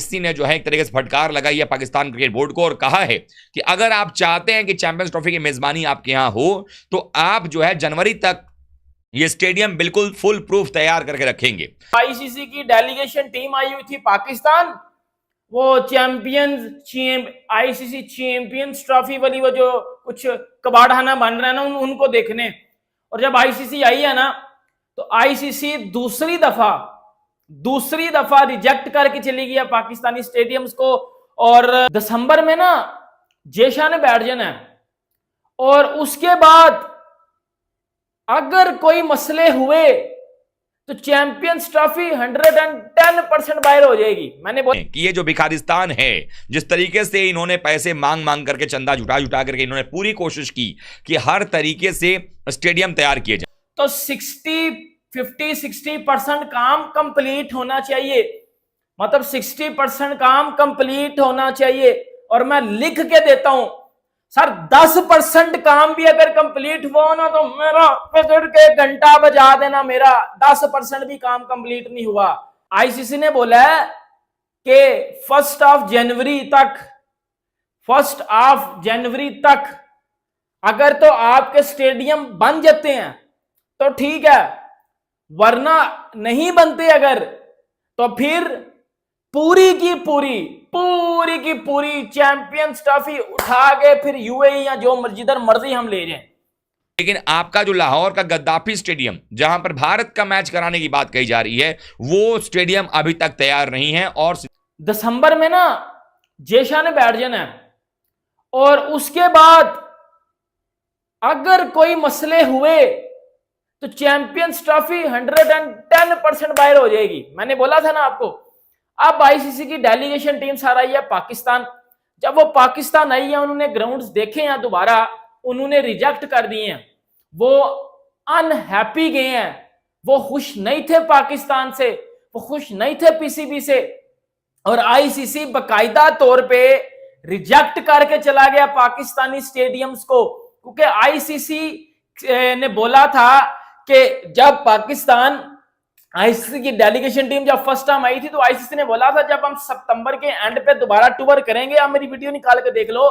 ICC ने जो है एक तरीके से फटकार लगाई है पाकिस्तान क्रिकेट बोर्ड को और कहा है कि अगर आप चाहते हैं कि चैंपियंस ट्रॉफी की मेजबानी आपके यहां हो तो आप जो है जनवरी तक ये स्टेडियम बिल्कुल फुल प्रूफ तैयार करके रखेंगे। आईसीसी की डेलीगेशन टीम आई हुई थी पाकिस्तान, वो आईसीसी चैंपियंस ट्रॉफी वाली वो जो कुछ कबाड़खाना बन रहा है ना उनको देखने। और जब आईसीसी आई है ना तो आईसीसी दूसरी दफा रिजेक्ट करके चली गई है पाकिस्तानी स्टेडियम्स को। और दिसंबर में ना जेशा ने बैठ जाना है और उसके बाद अगर कोई मसले हुए तो चैंपियंस ट्रॉफी 110% बाहर हो जाएगी। मैंने बोला कि ये जो भिखारिस्तान है, जिस तरीके से इन्होंने पैसे मांग मांग करके चंदा जुटा करके इन्होंने पूरी कोशिश की कि हर तरीके से स्टेडियम तैयार किए जाए, तो 50-60% काम कंप्लीट होना चाहिए, मतलब 60% काम कंप्लीट होना चाहिए। और मैं लिख के देता हूं सर 10% काम भी अगर कंप्लीट हुआ ना तो मेरा पकड़ के घंटा बजा देना, मेरा 10% भी काम कंप्लीट नहीं हुआ। आईसीसी ने बोला है कि 1 जनवरी तक अगर तो आपके स्टेडियम बन जाते हैं तो ठीक है, वरना नहीं बनते अगर तो फिर पूरी की पूरी चैंपियंस ट्रॉफी उठा के फिर यूएई या जो मर्जी हम ले जाएं। लेकिन आपका जो लाहौर का गद्दाफी स्टेडियम जहां पर भारत का मैच कराने की बात कही जा रही है, वो स्टेडियम अभी तक तैयार नहीं है। और दिसंबर में ना जेशा ने बैठ जाना है और उसके बाद अगर कोई मसले हुए तो चैंपियंस ट्रॉफी 110% बाहर हो जाएगी। मैंने बोला था ना आपको। अब आईसीसी की डेलीगेशन टीम सारा आई है पाकिस्तान। जब वो पाकिस्तान आई है उन्होंने ग्राउंड्स देखे हैं दोबारा, उन्होंने रिजेक्ट कर दिए हैं, वो अनहैप्पी गए हैं, वो खुश नहीं थे पाकिस्तान से, वो खुश नहीं थे पीसीबी से। और आईसीसी बकायदा तौर पे रिजेक्ट करके चला गया पाकिस्तानी स्टेडियम्स को, क्योंकि आईसीसी ने बोला था कि जब पाकिस्तान आईसीसी की डेलीगेशन टीम जब फर्स्ट टाइम आई थी तो आईसीसी ने बोला था जब हम सितंबर के एंड पे दोबारा टूर करेंगे, आप मेरी वीडियो निकाल के देख लो,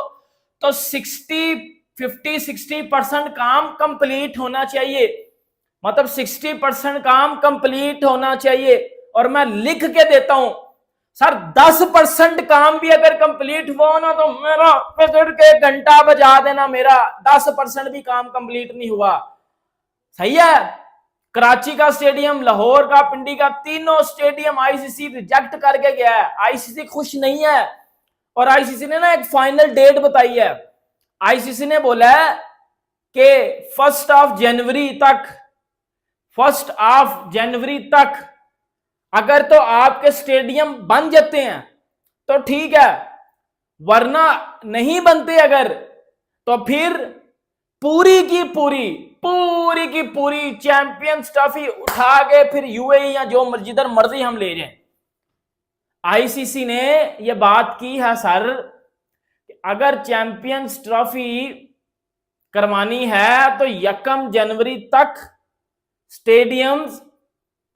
तो 60% काम कंप्लीट होना चाहिए, मतलब 60% काम कंप्लीट होना चाहिए। और मैं लिख के देता हूं सर 10% काम भी अगर कंप्लीट हुआ ना तो मेरा पकड़ के घंटा बजा देना, मेरा 10% भी काम कंप्लीट नहीं हुआ। सही है। कराची का स्टेडियम, लाहौर का, पिंडी का, तीनों स्टेडियम आईसीसी रिजेक्ट करके गया है। आईसीसी खुश नहीं है और आईसीसी ने ना एक फाइनल डेट बताई है। आईसीसी ने बोला है कि 1 जनवरी तक अगर तो आपके स्टेडियम बन जाते हैं तो ठीक है, वरना नहीं बनते अगर तो फिर पूरी की पूरी चैंपियंस ट्रॉफी उठा के फिर यूएई या जो मर्जी हम ले जाएं। आईसीसी ने यह बात की है सर, अगर चैंपियंस ट्रॉफी करवानी है तो 1 जनवरी तक स्टेडियम्स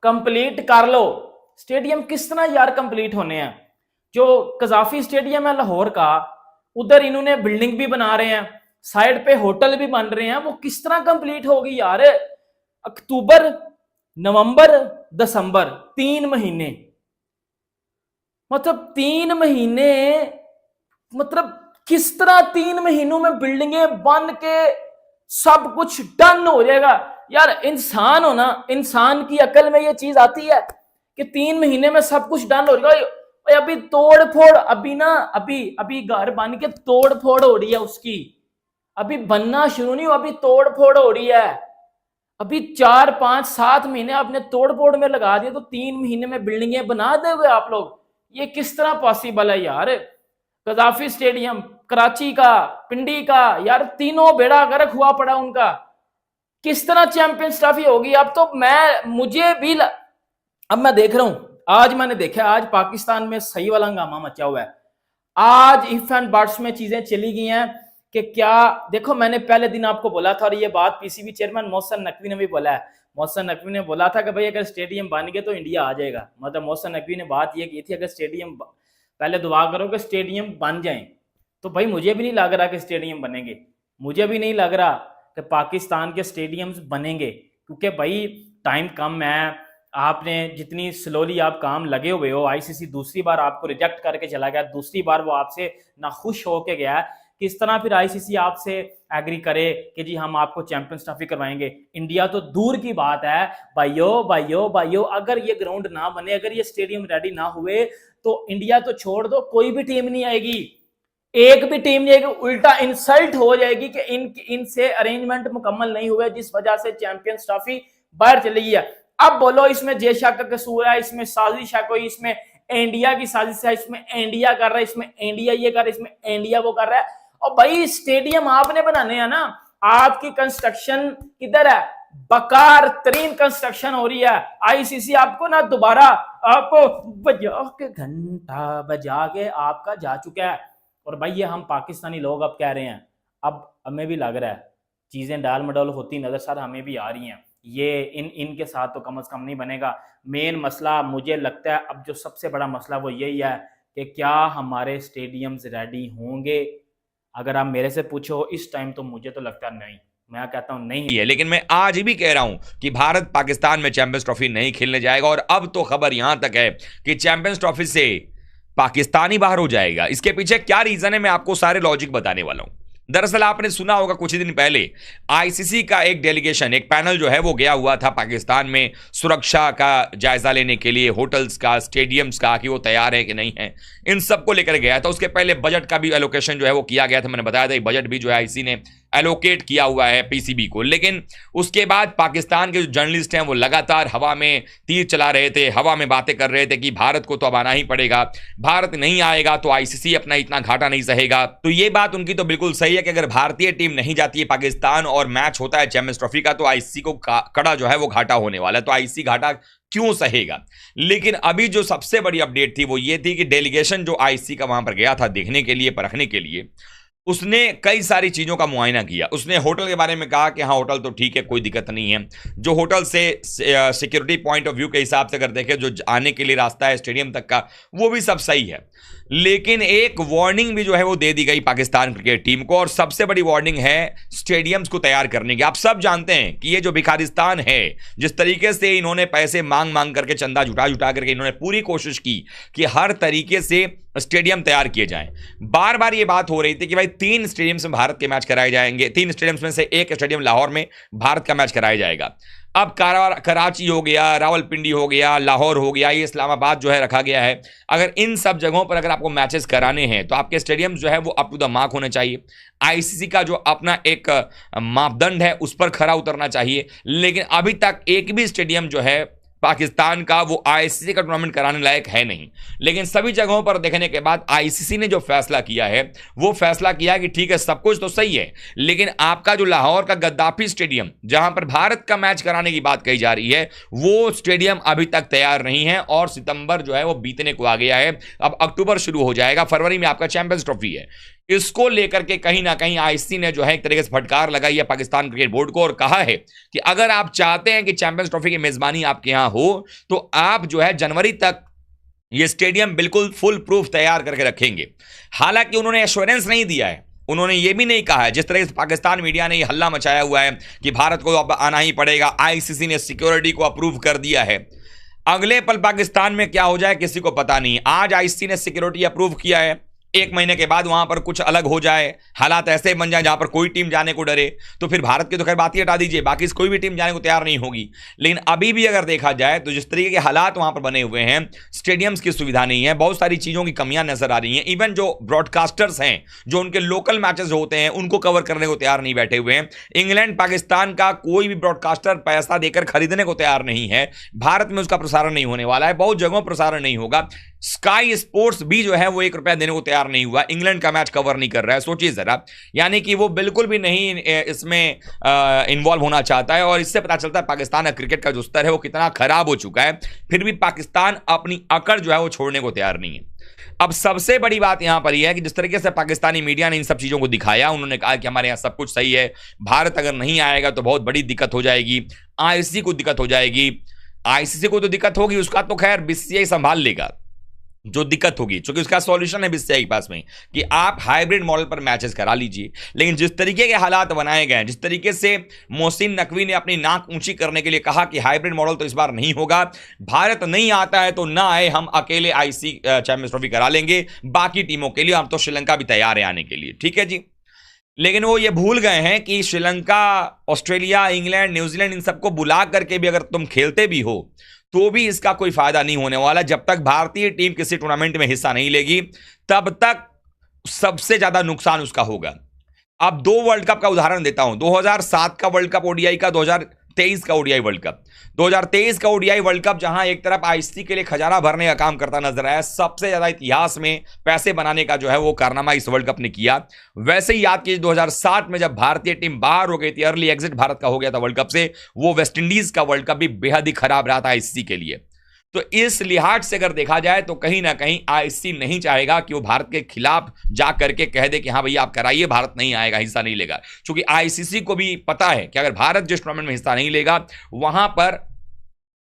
कंप्लीट कर लो। स्टेडियम किस तरह यार कंप्लीट होने हैं? जो कजाफी स्टेडियम है लाहौर का, उधर इन्होंने बिल्डिंग भी बना रहे हैं, साइड पे होटल भी बन रहे हैं, वो किस तरह कंप्लीट होगी यार? अक्टूबर, नवंबर, दिसंबर, 3 महीने, मतलब 3 महीने, मतलब किस तरह 3 महीनों में बिल्डिंगें बन के सब कुछ डन हो जाएगा? यार इंसान हो ना, इंसान की अकल में ये चीज आती है कि 3 महीने में सब कुछ डन हो जाएगा? अभी तोड़ फोड़, अभी घर बन के तोड़ फोड़ हो रही है उसकी, अभी बनना शुरू नहीं हुआ, अभी तोड़ फोड़ हो रही है। अभी 4, 5, 7 महीने आपने तोड़ फोड़ में लगा दिए तो 3 महीने में बिल्डिंगें बना दोगे आप लोग? ये किस तरह पॉसिबल है यार? कजाफी स्टेडियम, कराची का, पिंडी का, यार तीनों बेड़ा गर्क हुआ पड़ा उनका, किस तरह चैंपियंस ट्रॉफी होगी? अब तो मुझे भी अब मैं देख रहा हूं, आज मैंने देखा, आज पाकिस्तान में सही वाला हंगामा मचा हुआ है। आज इफ एंड बट्स में चीजें चली गई हैं कि क्या, देखो मैंने पहले दिन आपको बोला था और ये बात पीसीबी चेयरमैन मोहसिन नकवी ने भी बोला है। मोहसिन नकवी ने बोला था कि भाई अगर स्टेडियम बन गए तो इंडिया आ जाएगा, मतलब मोहसिन नकवी ने बात ये की थी अगर स्टेडियम पहले दुआ करो कि स्टेडियम बन जाएं। तो भाई मुझे भी नहीं लग रहा कि स्टेडियम बनेंगे, मुझे भी नहीं लग रहा कि पाकिस्तान के स्टेडियम्स बनेंगे, क्योंकि भाई टाइम कम है। आपने जितनी स्लोली आप काम लगे हुए हो, आईसीसी दूसरी बार आपको रिजेक्ट करके चला गया, दूसरी बार वो आपसे नाखुश होके गया है, किस तरह फिर आईसीसी आपसे एग्री करे कि जी हम आपको चैंपियंस ट्रॉफी करवाएंगे। इंडिया तो दूर की बात है भाइयों भाइयों भाइयों, अगर ये ग्राउंड ना बने, अगर ये स्टेडियम रेडी ना हुए तो इंडिया तो छोड़ दो, कोई भी टीम नहीं आएगी, एक भी टीम नहीं आएगी, उल्टा इंसल्ट हो जाएगी कि इनसे अरेंजमेंट मुकम्मल नहीं हुए, जिस वजह से चैंपियंस ट्रॉफी बाहर चली गई है। अब बोलो इसमें जेशा का कसूर है, इसमें साजिश है कोई, इसमें इंडिया की साजिश है, इसमें इंडिया कर रहा है, इसमें इंडिया ये कर रहा है, इसमें इंडिया वो कर रहा है। और भाई स्टेडियम आपने बनाने हैं ना, आपकी कंस्ट्रक्शन किधर है, बकार तरीन कंस्ट्रक्शन हो रही है। आईसीसी आपको ना दोबारा आपको बजा के घंटा बजा के आपका जा चुका है। और भाई ये हम पाकिस्तानी लोग अब कह रहे हैं, अब हमें भी लग रहा है चीजें डाल मडोल होती नजर सर हमें भी आ रही हैं, ये इनके साथ तो कम से कम नहीं बनेगा। मेन मसला मुझे लगता है अब जो सबसे बड़ा मसला वो यही है कि क्या हमारे स्टेडियम्स रेडी होंगे। अगर आप मेरे से पूछो इस टाइम तो मुझे तो लगता है नहीं, मैं कहता हूं नहीं है। लेकिन मैं आज भी कह रहा हूं कि भारत पाकिस्तान में चैंपियंस ट्रॉफी नहीं खेलने जाएगा। और अब तो खबर यहां तक है कि चैंपियंस ट्रॉफी से पाकिस्तान ही बाहर हो जाएगा। इसके पीछे क्या रीजन है मैं आपको सारे लॉजिक बताने वाला हूं। दरअसल आपने सुना होगा कुछ ही दिन पहले आईसीसी का एक डेलीगेशन, एक पैनल जो है वो गया हुआ था पाकिस्तान में सुरक्षा का जायजा लेने के लिए, होटल्स का, स्टेडियम्स का, कि वो तैयार है कि नहीं है, इन सब को लेकर गया था। उसके पहले बजट का भी एलोकेशन जो है वो किया गया था, मैंने बताया था बजट भी जो है आईसीसी ने एलोकेट किया हुआ है पीसीबी को। लेकिन उसके बाद पाकिस्तान के जो जर्नलिस्ट हैं वो लगातार हवा में तीर चला रहे थे, हवा में बातें कर रहे थे कि भारत को तो अब आना ही पड़ेगा, भारत नहीं आएगा तो आईसीसी अपना इतना घाटा नहीं सहेगा। तो ये बात उनकी तो बिल्कुल सही है कि अगर भारतीय टीम नहीं जाती है पाकिस्तान और मैच होता है चैंपियंस ट्रॉफी का तो आईसीसी को कड़ा जो है वो घाटा होने वाला है, तो आईसीसी घाटा क्यों सहेगा। लेकिन अभी जो सबसे बड़ी अपडेट थी वो ये थी कि डेलीगेशन जो आईसीसी का वहां पर गया था देखने के लिए, परखने के लिए, उसने कई सारी चीज़ों का मुआयना किया। उसने होटल के बारे में कहा कि हाँ होटल तो ठीक है, कोई दिक्कत नहीं है, जो होटल से सिक्योरिटी पॉइंट ऑफ व्यू के हिसाब से अगर देखें जो आने के लिए रास्ता है स्टेडियम तक का वो भी सब सही है। लेकिन एक वार्निंग भी जो है वो दे दी गई पाकिस्तान क्रिकेट टीम को, और सबसे बड़ी वार्निंग है स्टेडियम्स को तैयार करने की। आप सब जानते हैं कि ये जो भिखारिस्तान है, जिस तरीके से इन्होंने पैसे मांग मांग करके, चंदा जुटा जुटा करके इन्होंने पूरी कोशिश की कि हर तरीके से स्टेडियम तैयार किए जाएं। बार बार ये बात हो रही थी कि भाई 3 स्टेडियम्स में भारत के मैच कराए जाएंगे, 3 स्टेडियम्स में से एक स्टेडियम लाहौर में भारत का मैच कराया जाएगा। अब कराची हो गया, रावलपिंडी हो गया, लाहौर हो गया, ये इस्लामाबाद जो है रखा गया है। अगर इन सब जगहों पर अगर आपको मैचेस कराने हैं तो आपके स्टेडियम जो है वो अप टू द मार्क होने चाहिए। आईसीसी का जो अपना एक मापदंड है उस पर खरा उतरना चाहिए। लेकिन अभी तक एक भी स्टेडियम जो है पाकिस्तान का वो आईसीसी का टूर्नामेंट कराने लायक है नहीं। लेकिन सभी जगहों पर देखने के बाद आईसीसी ने जो फैसला किया है वो फैसला किया कि ठीक है सब कुछ तो सही है, लेकिन आपका जो लाहौर का गद्दाफी स्टेडियम जहां पर भारत का मैच कराने की बात कही जा रही है वो स्टेडियम अभी तक तैयार नहीं है। और सितंबर जो है वो बीतने को आ गया है, अब अक्टूबर शुरू हो जाएगा, फरवरी में आपका चैंपियंस ट्रॉफी है। इसको लेकर के कहीं ना कहीं आईसीसी ने जो है एक तरीके से फटकार लगाई है पाकिस्तान क्रिकेट बोर्ड को और कहा है कि अगर आप चाहते हैं कि चैंपियंस ट्रॉफी की मेजबानी आपके यहां हो तो आप जो है जनवरी तक ये स्टेडियम बिल्कुल फुल प्रूफ तैयार करके रखेंगे। हालांकि उन्होंने एश्योरेंस नहीं दिया है, उन्होंने ये भी नहीं कहा है, जिस तरह से पाकिस्तान मीडिया ने ये हल्ला मचाया हुआ है कि भारत को अब आना ही पड़ेगा, आईसीसी ने सिक्योरिटी को अप्रूव कर दिया है। अगले पल पाकिस्तान में क्या हो जाए किसी को पता नहीं। आज आईसीसी ने सिक्योरिटी अप्रूव किया है, 1 महीने के बाद वहां पर कुछ अलग हो जाए, हालात ऐसे बन जाए जहां पर कोई टीम जाने को डरे, तो फिर भारत की तो खैर बात ही हटा दीजिए, बाकी कोई भी टीम जाने को तैयार नहीं होगी। लेकिन अभी भी अगर देखा जाए तो जिस तरीके के हालात वहां पर बने हुए हैं, स्टेडियम्स की सुविधा नहीं है, बहुत सारी चीजों की कमियां नजर आ रही हैं। इवन जो ब्रॉडकास्टर्स हैं जो उनके लोकल मैचेस होते हैं उनको कवर करने को तैयार नहीं बैठे हुए हैं। इंग्लैंड पाकिस्तान का कोई भी ब्रॉडकास्टर पैसा देकर खरीदने को तैयार नहीं है, भारत में उसका प्रसारण नहीं होने वाला है, बहुत जगहों प्रसारण नहीं होगा। स्काई स्पोर्ट्स भी जो है वो 1 रुपया देने को तैयार नहीं हुआ, इंग्लैंड का मैच कवर नहीं कर रहा है। सोचिए जरा, यानी कि वो बिल्कुल भी नहीं इसमें इन्वॉल्व होना चाहता है। और इससे पता चलता है पाकिस्तान का क्रिकेट का जो स्तर है वो कितना खराब हो चुका है। फिर भी पाकिस्तान अपनी अकड़ जो है वो छोड़ने को तैयार नहीं है। अब सबसे बड़ी बात यहां पर यह है कि जिस तरीके से पाकिस्तानी मीडिया ने इन सब चीजों को दिखाया, उन्होंने कहा कि हमारे यहां सब कुछ सही है, भारत अगर नहीं आएगा तो बहुत बड़ी दिक्कत हो जाएगी, आईसीसी को दिक्कत हो जाएगी। आईसीसी को तो दिक्कत होगी, उसका तो खैर बीसीसीआई संभाल लेगा, जो दिक्कत होगी, क्योंकि उसका सॉल्यूशन है बीसीसीआई के पास में कि आप हाइब्रिड मॉडल पर मैचेस करा लीजिए। लेकिन जिस तरीके के हालात बनाए गए हैं, जिस तरीके से मोहसिन नकवी ने अपनी नाक ऊंची करने के लिए कहा कि हाइब्रिड मॉडल तो इस बार नहीं होगा, भारत नहीं आता है तो ना आए, हम अकेले आईसी चैंपियंस ट्रॉफी करा लेंगे, बाकी टीमों के लिए हम तो श्रीलंका भी तैयार है आने के लिए, ठीक है जी। लेकिन वो ये भूल गए हैं कि श्रीलंका, ऑस्ट्रेलिया, इंग्लैंड, न्यूजीलैंड, इन सबको बुला करके भी अगर तुम खेलते भी हो तो भी इसका कोई फायदा नहीं होने वाला। जब तक भारतीय टीम किसी टूर्नामेंट में हिस्सा नहीं लेगी तब तक सबसे ज्यादा नुकसान उसका होगा। अब 2 वर्ल्ड कप का उदाहरण देता हूं, 2007 का वर्ल्ड कप ओडीआई का, 2023 का ओडीआई वर्ल्ड कप। 2023 का ओडीआई वर्ल्ड कप जहां एक तरफ आईसीसी के लिए खजाना भरने का काम करता नजर आया, सबसे ज्यादा इतिहास में पैसे बनाने का जो है वो कारनामा इस वर्ल्ड कप ने किया। वैसे ही याद कीजिए 2007 में जब भारतीय टीम बाहर हो गई थी, अर्ली एग्जिट भारत का हो गया था वर्ल्ड कप से, वो वेस्टइंडीज का वर्ल्ड कप भी बेहद ही खराब रहा था आईसीसी के लिए। तो इस लिहाज से अगर देखा जाए तो कहीं ना कहीं आईसीसी नहीं चाहेगा कि वो भारत के खिलाफ जा करके कह दे कि हाँ भैया आप कराइए, भारत नहीं आएगा, हिस्सा नहीं लेगा। क्योंकि आईसीसी को भी पता है कि अगर भारत जिस टूर्नामेंट में हिस्सा नहीं लेगा वहां पर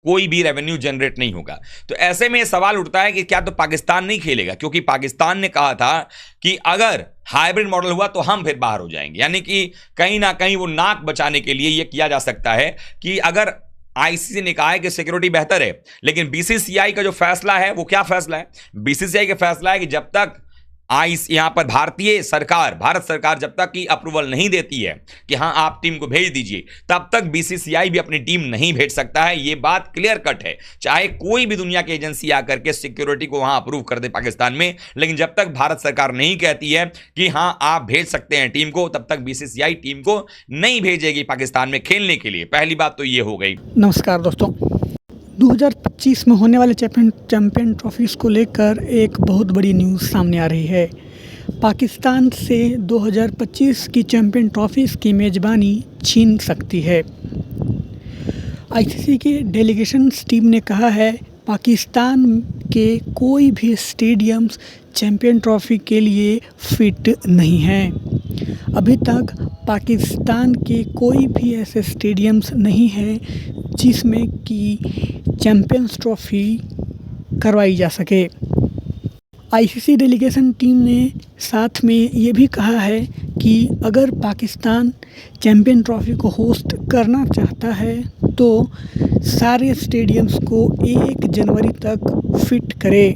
कोई भी रेवेन्यू जनरेट नहीं होगा। तो ऐसे में सवाल उठता है कि क्या तो पाकिस्तान नहीं खेलेगा, क्योंकि पाकिस्तान ने कहा था कि अगर हाइब्रिड मॉडल हुआ तो हम फिर बाहर हो जाएंगे। यानी कि कहीं ना कहीं वो नाक बचाने के लिए यह किया जा सकता है कि अगर आईसीसी ने कहा है कि सिक्योरिटी बेहतर है, लेकिन बीसीसीआई का जो फैसला है वो क्या फैसला है? बीसीसीआई का फैसला है कि जब तक यहां पर भारत सरकार जब तक की अप्रूवल नहीं देती है कि हां आप टीम को भेज दीजिए, तब तक बीसीसीआई भी अपनी टीम नहीं भेज सकता है। यह बात क्लियर कट है, चाहे कोई भी दुनिया की एजेंसी आकर के सिक्योरिटी को वहां अप्रूव कर दे पाकिस्तान में, लेकिन जब तक भारत सरकार नहीं कहती है कि हां आप भेज सकते हैं टीम को, तब तक बीसीसीआई टीम को नहीं भेजेगी पाकिस्तान में खेलने के लिए। पहली बात तो यह हो गई। नमस्कार दोस्तों, 2025 में होने वाले चैंपियन ट्रॉफीज को लेकर एक बहुत बड़ी न्यूज़ सामने आ रही है। पाकिस्तान से 2025 की चैंपियन ट्रॉफीज की मेज़बानी छीन सकती है। आईसीसी की डेलीगेशन टीम ने कहा है पाकिस्तान के कोई भी स्टेडियम्स चैंपियन ट्रॉफी के लिए फिट नहीं हैं। अभी तक पाकिस्तान के कोई भी ऐसे स्टेडियम्स नहीं हैं जिसमें कि चैंपियंस ट्रॉफी करवाई जा सके। आईसीसी डेलीगेशन टीम ने साथ में ये भी कहा है कि अगर पाकिस्तान चैंपियन ट्रॉफी को होस्ट करना चाहता है तो सारे स्टेडियम्स को 1 जनवरी तक फिट करे।